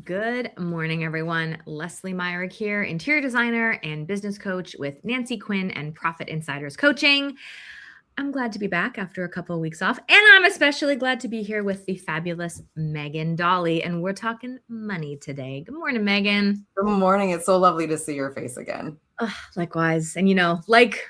Good morning, everyone. Lesley Myrick here, interior designer and business coach with Nancy Quinn and Profit Insiders Coaching. I'm glad to be back after a couple of weeks off, and I'm especially glad to be here with the fabulous Megan Dahle, and we're talking money today. Good morning, Megan. Good morning. It's so lovely to see your face again. Likewise. And like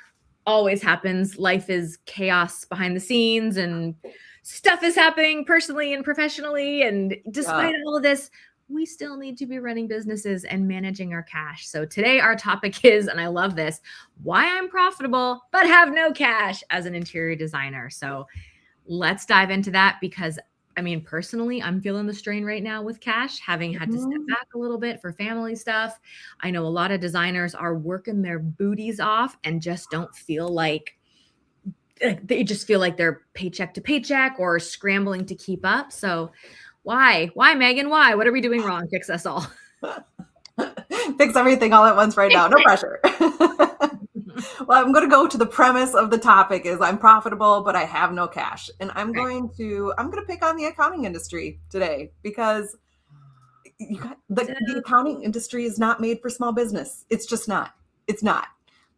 always happens, life is chaos behind the scenes and stuff is happening personally and professionally. And despite all of this, we still need to be running businesses and managing our cash. So today our topic is, and I love this, why I'm profitable but have no cash as an interior designer. So let's dive into that because personally, I'm feeling the strain right now with cash, having had to step back a little bit for family stuff. I know a lot of designers are working their booties off and just don't feel like they just feel like they're paycheck to paycheck or scrambling to keep up. So why, Megan? Why? What are we doing wrong? Fix us all. Fix everything all at once right now. No pressure. Well, I'm going to go to the premise of the topic is I'm profitable, but I have no cash. And I'm going to pick on the accounting industry today because the accounting industry is not made for small business. It's just not. It's not.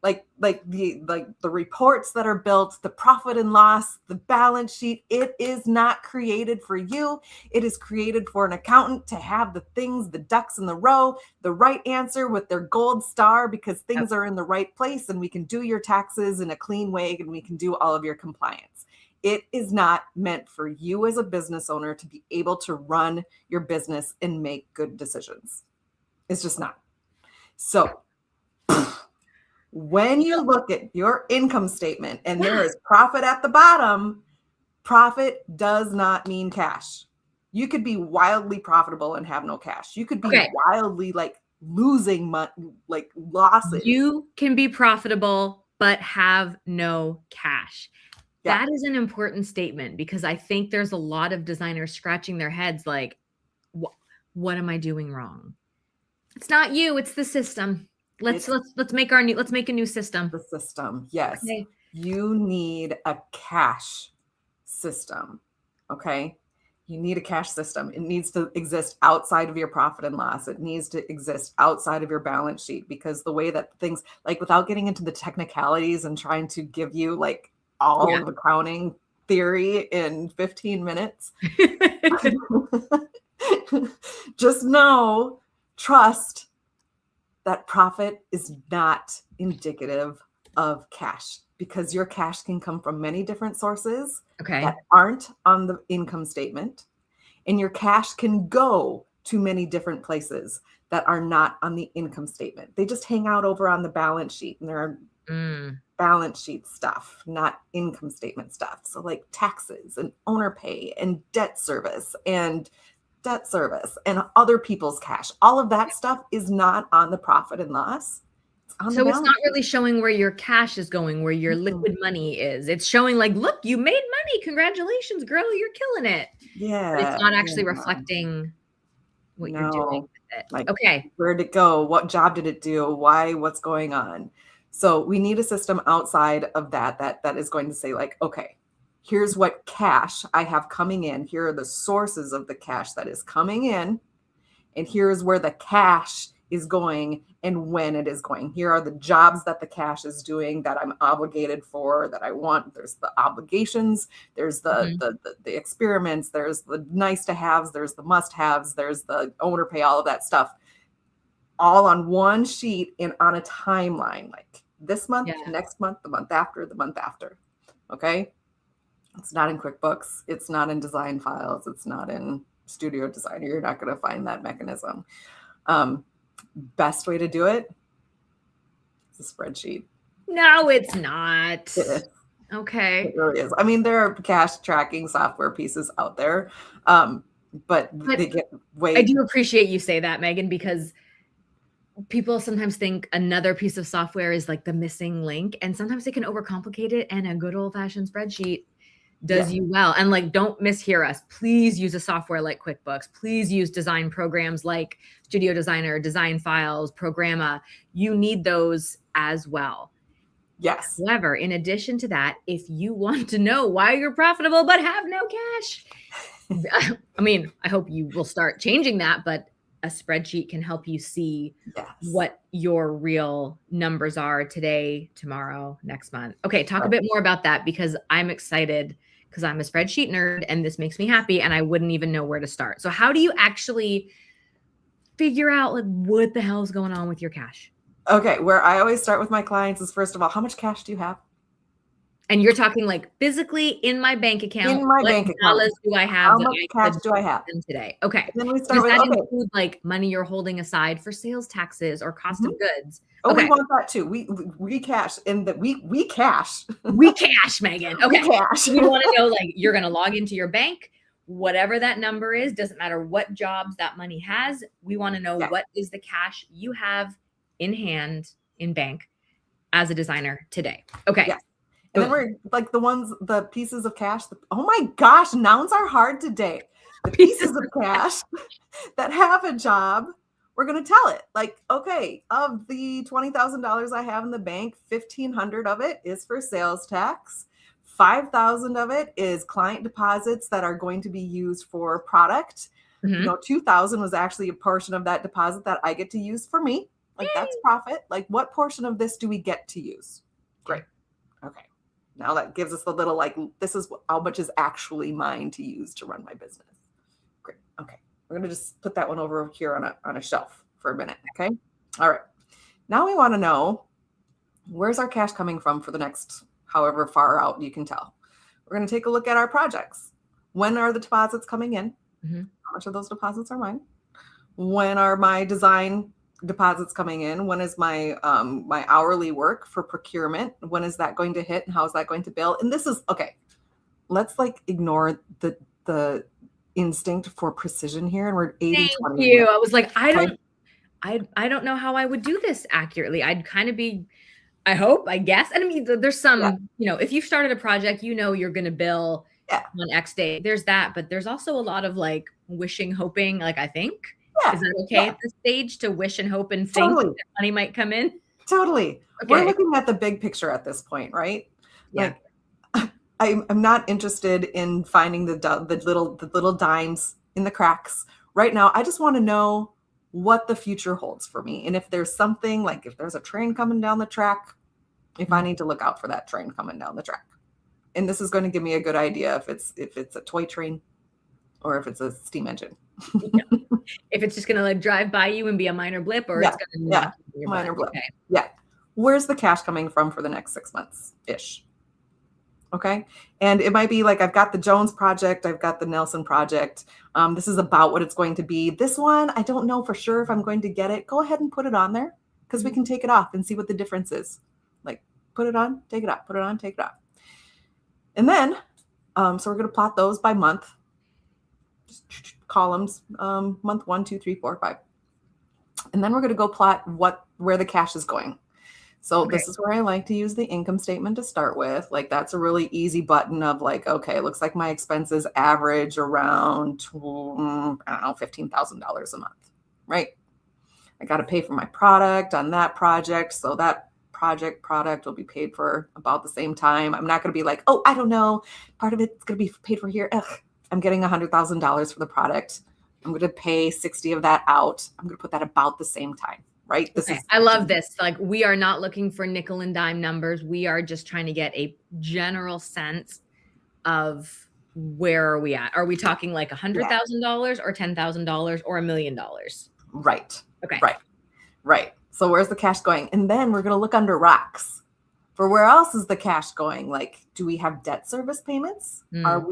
Like the reports that are built, the profit and loss, the balance sheet, it is not created for you. It is created for an accountant to have the things, the ducks in the row, the right answer with their gold star because things are in the right place and we can do your taxes in a clean way and we can do all of your compliance. It is not meant for you as a business owner to be able to run your business and make good decisions. It's just not. So when you look at your income statement and there is profit at the bottom, profit does not mean cash. You could be wildly profitable and have no cash. You could be wildly losing money, losses. You can be profitable, but have no cash. Yeah. That is an important statement because I think there's a lot of designers scratching their heads like, what am I doing wrong? It's not you, it's the system. Let's make a new system. The system, yes. Okay. You need a cash system, okay? You need a cash system. It needs to exist outside of your profit and loss. It needs to exist outside of your balance sheet because the way that things, without getting into the technicalities and trying to give you all of accounting theory in 15 minutes, just trust that profit is not indicative of cash because your cash can come from many different sources that aren't on the income statement. And your cash can go to many different places that are not on the income statement. They just hang out over on the balance sheet and there are balance sheet stuff, not income statement stuff. So taxes and owner pay and debt service and other people's cash. All of that stuff is not on the profit and loss. So it's not really showing where your cash is going, where your liquid money is. It's showing look, you made money. Congratulations, girl. You're killing it. Yeah. But it's not actually reflecting what you're doing with it. Where'd it go? What job did it do? Why? What's going on? So we need a system outside of that is going to say okay, here's what cash I have coming in. Here are the sources of the cash that is coming in. And here's where the cash is going and when it is going. Here are the jobs that the cash is doing that I'm obligated for, that I want. There's the obligations. There's the experiments. There's the nice to haves. There's the must haves. There's the owner pay, all of that stuff. All on one sheet and on a timeline, this month, next month, the month after, the month after. Okay. It's not in QuickBooks. It's not in design files. It's not in Studio Designer. You're not going to find that mechanism. Best way to do it is a spreadsheet. No, it's not. It is. Okay. It really is. There are cash tracking software pieces out there, but they get way. I do appreciate you say that, Megan, because people sometimes think another piece of software is the missing link, and sometimes they can overcomplicate it, and a good old-fashioned spreadsheet does you well. And don't mishear us. Please use a software like QuickBooks. Please use design programs like Studio Designer, Design Files, Programma. You need those as well. Yes. However, in addition to that, if you want to know why you're profitable but have no cash, I hope you will start changing that. But a spreadsheet can help you see Yes. what your real numbers are today, tomorrow, next month. Okay, talk a Right. bit more about that, because I'm excited, because I'm a spreadsheet nerd and this makes me happy and I wouldn't even know where to start. So how do you actually figure out like what the hell is going on with your cash? Okay, where I always start with my clients is, first of all, how much cash do you have? And you're talking like physically in my bank account. In my What bank account. dollars do I have How that much I cash could do I have? spend today? Okay. And then we Does start with, that okay, include like money you're holding aside for sales taxes or cost of goods? oh, we Okay. want that too. We cash in that we cash. We cash, Megan. Okay. We cash. We want to know, like, you're going to log into your bank, whatever that number is, doesn't matter what jobs that money has. We want to know what is the cash you have in hand in bank as a designer today. Okay. Yes. And then we're like the pieces of cash. Oh my gosh, nouns are hard today. The pieces of cash that have a job, we're going to tell it. Like, okay, of the $20,000 I have in the bank, 1,500 of it is for sales tax. 5,000 of it is client deposits that are going to be used for product. 2,000 was actually a portion of that deposit that I get to use for me. Like, that's profit. Like, what portion of this do we get to use? Great. Okay. Now that gives us the little, like, this is how much is actually mine to use to run my business. Great. Okay. We're going to just put that one over here on a shelf for a minute. Okay. All right. Now we want to know, where's our cash coming from for the next however far out you can tell. We're going to take a look at our projects. When are the deposits coming in? How much of those deposits are mine? When are my design deposits coming in? When is my my hourly work for procurement? When is that going to hit, and how is that going to bill? And this is okay. Let's like ignore the instinct for precision here, and we're 80-20. Thank you. I was like, I don't know how I would do this accurately. I'd kind of be, I hope, I guess. And I mean, there's some, if you've started a project, you're going to bill on X day. There's that, but there's also a lot of like wishing, hoping, like, I think. Is that okay at this stage to wish and hope and think that money might come in? Totally. Okay. We're looking at the big picture at this point, right? Yeah. Like, I'm not interested in finding the little dimes in the cracks right now. I just want to know what the future holds for me. And if there's something, like if there's a train coming down the track, if I need to look out for that train coming down the track. And this is going to give me a good idea if it's a toy train or if it's a steam engine. If it's just going to like drive by you and be a minor blip, or it's going to knock you in your minor butt. blip. Okay. Yeah. Where's the cash coming from for the next 6 months ish? Okay. And it might be like, I've got the Jones project. I've got the Nelson project. This is about what it's going to be. This one, I don't know for sure if I'm going to get it. Go ahead and put it on there, because we can take it off and see what the difference is. Like, put it on, take it off, put it on, take it off. And then, so we're going to plot those by month, just columns, month 1, 2, 3, 4, 5. And then we're going to go plot where the cash is going. So this is where I like to use the income statement to start with. Like, that's a really easy button of like, okay, it looks like my expenses average around, I don't know, $15,000 a month, right? I got to pay for my product on that project. So that product will be paid for about the same time. I'm not going to be like, oh, I don't know, part of it's going to be paid for here. Ugh, I'm getting $100,000 for the product. I'm going to pay 60 of that out. I'm going to put that about the same time. Right. I love this. Like, we are not looking for nickel and dime numbers. We are just trying to get a general sense of where are we at. Are we talking like $100,000 or $10,000 or $1 million? Right. Okay. Right. So where's the cash going? And then we're going to look under rocks for where else is the cash going? Like, do we have debt service payments? Are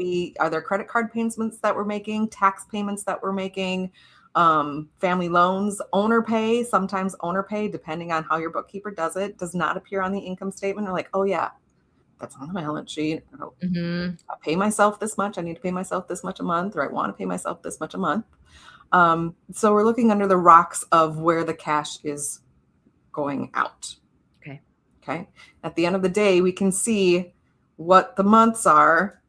there credit card payments that we're making, tax payments that we're making? Family loans, owner pay. Sometimes owner pay, depending on how your bookkeeper does it, does not appear on the income statement. Or like, oh yeah, that's on the balance sheet. I pay myself this much. I need to pay myself this much a month, or I want to pay myself this much a month. So we're looking under the rocks of where the cash is going out. Okay. At the end of the day, we can see what the months are.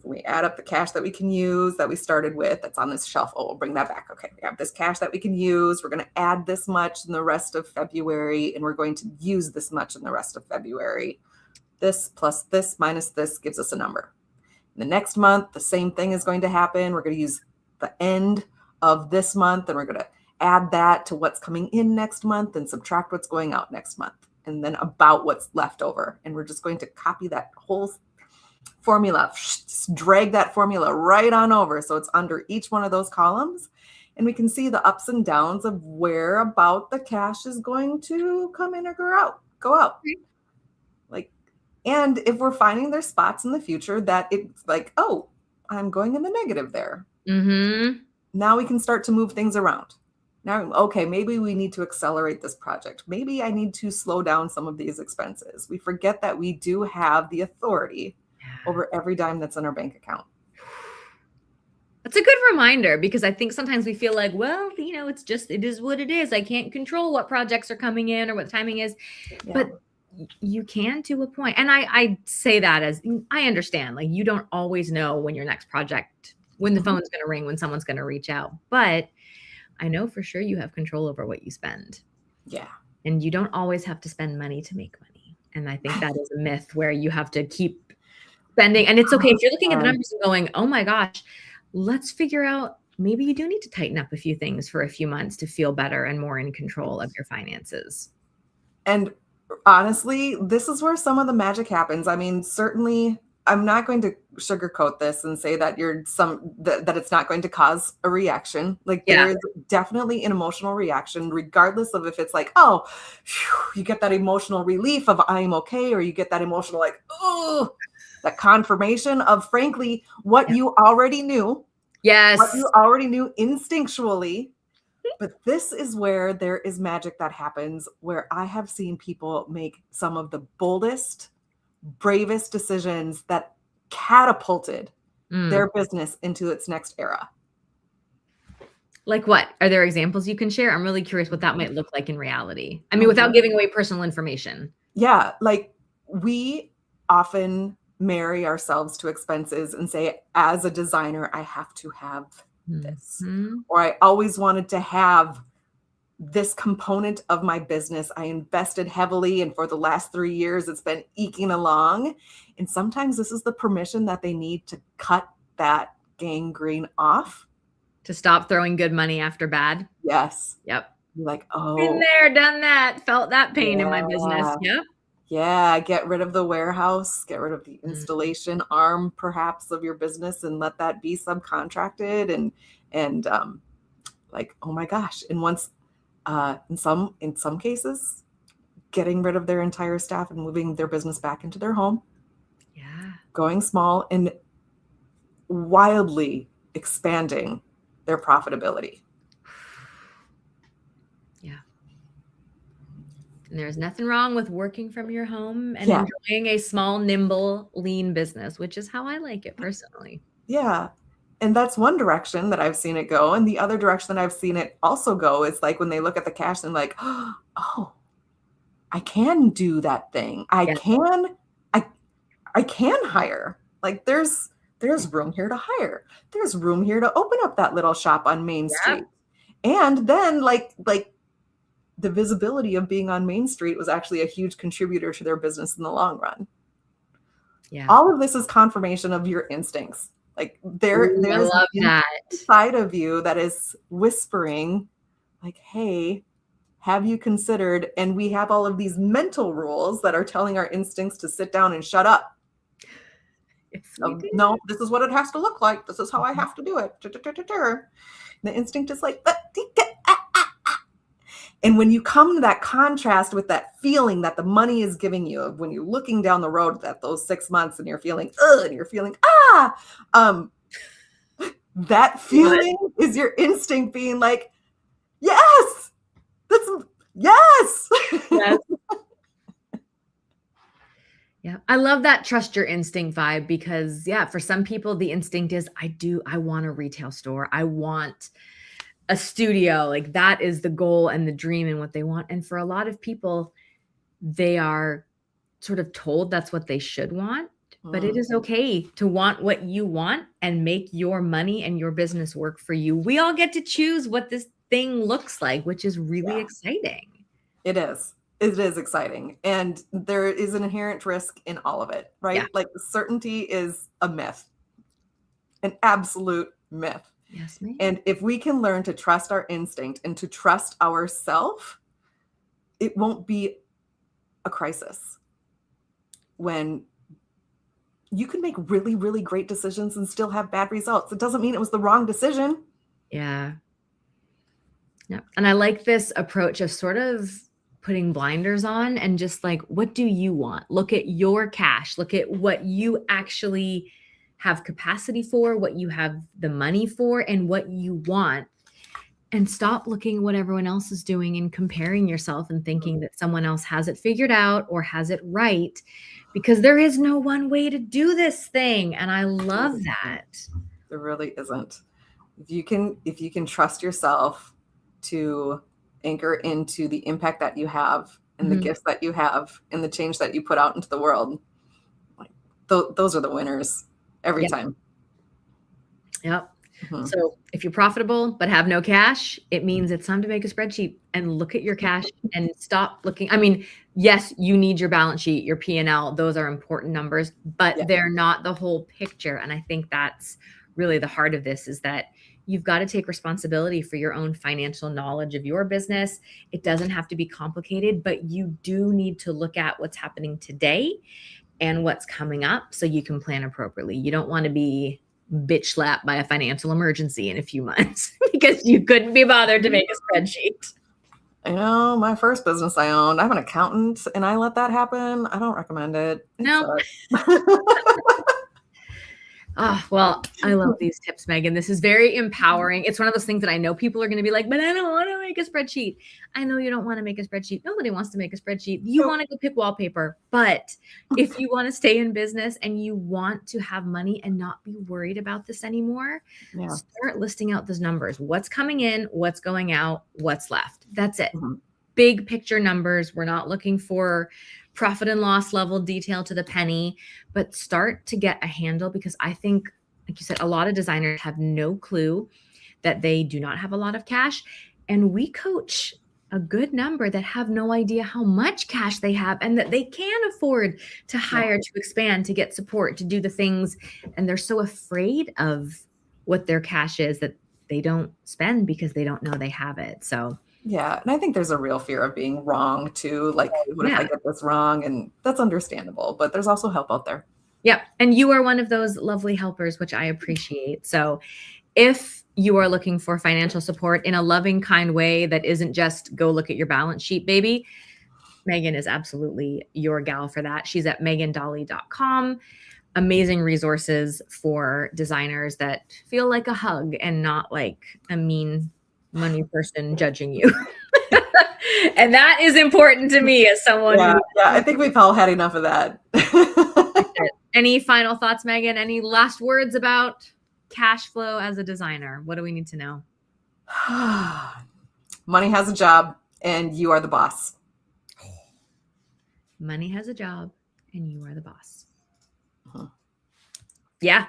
We add up the cash that we can use that we started with that's on this shelf. Oh, we'll bring that back. Okay. We have this cash that we can use. We're going to add this much in the rest of February, and we're going to use this much in the rest of February. This plus this minus this gives us a number. In the next month, the same thing is going to happen. We're going to use the end of this month, and we're going to add that to what's coming in next month and subtract what's going out next month, and then about what's left over. And we're just going to copy that whole formula, just drag that formula right on over. So it's under each one of those columns. And we can see the ups and downs of where about the cash is going to come in or go out. Like, and if we're finding there's spots in the future that it's like, oh, I'm going in the negative there. Now we can start to move things around. Now, okay, maybe we need to accelerate this project. Maybe I need to slow down some of these expenses. We forget that we do have the authority over every dime that's in our bank account. That's a good reminder, because I think sometimes we feel like, well, you know, it is what it is. I can't control what projects are coming in or what the timing is, but you can to a point. And I say that as I understand, like, you don't always know when your next project, when the phone's going to ring, when someone's going to reach out, but I know for sure you have control over what you spend. Yeah. And you don't always have to spend money to make money. And I think that is a myth where you have to keep spending. And it's okay if you're looking at the numbers and going, oh my gosh, let's figure out, maybe you do need to tighten up a few things for a few months to feel better and more in control of your finances. And honestly, this is where some of the magic happens. I mean, certainly I'm not going to sugarcoat this and say that that it's not going to cause a reaction. Like, there is definitely an emotional reaction, regardless of if it's like, oh, you get that emotional relief of I'm okay, or you get that emotional, like, oh, that confirmation of, frankly, what you already knew. Yes. What you already knew instinctually. But this is where there is magic that happens, where I have seen people make some of the boldest, bravest decisions that catapulted their business into its next era. Like what? Are there examples you can share? I'm really curious what that might look like in reality. I mean, without giving away personal information. Yeah. Like, we often marry ourselves to expenses and say, as a designer, I have to have this, or I always wanted to have this component of my business. I invested heavily, and for the last 3 years, it's been eking along. And sometimes this is the permission that they need to cut that gangrene off. To stop throwing good money after bad. Yes. Yep. You're like, oh, been there, done that, felt that pain in my business. Yep. Yeah, get rid of the warehouse, get rid of the installation arm, perhaps, of your business, and let that be subcontracted. And like, oh my gosh! And once, in some cases, getting rid of their entire staff and moving their business back into their home. Yeah, going small and wildly expanding their profitability. And there's nothing wrong with working from your home and enjoying a small, nimble, lean business, which is how I like it personally. Yeah. And that's one direction that I've seen it go. And the other direction that I've seen it also go is like when they look at the cash and like, oh, I can do that thing. I can hire. Like, there's room here to hire. There's room here to open up that little shop on Main Street. And then like the visibility of being on Main Street was actually a huge contributor to their business in the long run. Yeah. All of this is confirmation of your instincts. Like, there's that side of you that is whispering like, hey, have you considered? And we have all of these mental rules that are telling our instincts to sit down and shut up. Yes, no, this is what it has to look like. This is how I have to do it. The instinct is like, and when you come to that contrast with that feeling that the money is giving you, when you're looking down the road at those 6 months and you're feeling, and you're feeling, that feeling is your instinct being like, yes, yes. Yeah. I love that trust your instinct vibe, because for some people, the instinct is, I want a retail store. I want a studio. Like, that is the goal and the dream and what they want. And for a lot of people, they are sort of told that's what they should want, but it is okay to want what you want and make your money and your business work for you. We all get to choose what this thing looks like, which is really exciting. It is. It is exciting. And there is an inherent risk in all of it, right? Yeah. Like, certainty is a myth, an absolute myth. Yes, ma'am. And if we can learn to trust our instinct and to trust ourselves, it won't be a crisis. When you can make really, really great decisions and still have bad results. It doesn't mean it was the wrong decision. Yeah. Yeah. And I like this approach of sort of putting blinders on and just like, what do you want? Look at your cash. Look at what you actually have capacity for, what you have the money for, and what you want. And stop looking at what everyone else is doing and comparing yourself and thinking that someone else has it figured out or has it right, because there is no one way to do this thing. And I love that. There really isn't. If you can trust yourself to anchor into the impact that you have and the gifts that you have and the change that you put out into the world, like those are the winners every time. Yep. So if you're profitable but have no cash, it means it's time to make a spreadsheet and look at your cash and stop looking. I mean, yes, you need your balance sheet, your P&L. Those are important numbers, but they're not the whole picture. And I think that's really the heart of this, is that you've got to take responsibility for your own financial knowledge of your business. It doesn't have to be complicated, but you do need to look at what's happening today and what's coming up so you can plan appropriately. You don't want to be bitch slapped by a financial emergency in a few months because you couldn't be bothered to make a spreadsheet. I know, my first business I owned, I have an accountant and I let that happen. I don't recommend it. No. Oh, well, I love these tips, Megan. This is very empowering. It's one of those things that I know people are going to be like, but I don't want to make a spreadsheet. I know you don't want to make a spreadsheet. Nobody wants to make a spreadsheet. You want to go pick wallpaper. But if you want to stay in business and you want to have money and not be worried about this anymore, start listing out those numbers. What's coming in, what's going out, what's left. That's it. Big picture numbers. We're not looking for profit and loss level detail to the penny, but start to get a handle, because I think, like you said, a lot of designers have no clue that they do not have a lot of cash. And we coach a good number that have no idea how much cash they have and that they can afford to hire, to expand, to get support, to do the things. And they're so afraid of what their cash is that they don't spend because they don't know they have it. So yeah. And I think there's a real fear of being wrong too. Like, what if I get this wrong? And that's understandable, but there's also help out there. Yeah. And you are one of those lovely helpers, which I appreciate. So if you are looking for financial support in a loving, kind way that isn't just go look at your balance sheet, baby, Megan is absolutely your gal for that. She's at megandahle.com. Amazing resources for designers that feel like a hug and not like a mean money person judging you. And that is important to me as someone. Yeah, I think we've all had enough of that. Any final thoughts, Megan? Any last words about cash flow as a designer? What do we need to know? Money has a job and you are the boss. Money has a job and you are the boss. Yeah.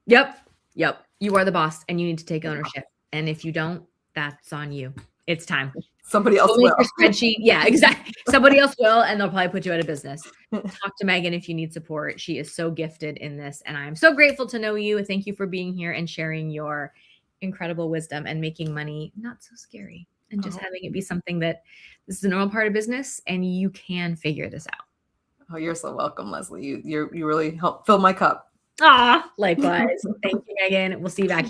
Yep. You are the boss and you need to take ownership. And if you don't, that's on you. It's time. Somebody else will. Spreadsheet. Yeah, exactly. Somebody else will, and they'll probably put you out of business. Talk to Megan if you need support. She is so gifted in this, and I am so grateful to know you. Thank you for being here and sharing your incredible wisdom and making money not so scary, and just having it be something that this is a normal part of business, and you can figure this out. Oh, you're so welcome, Lesley. You really helped fill my cup. Ah, likewise. Thank you, Megan. We'll see you back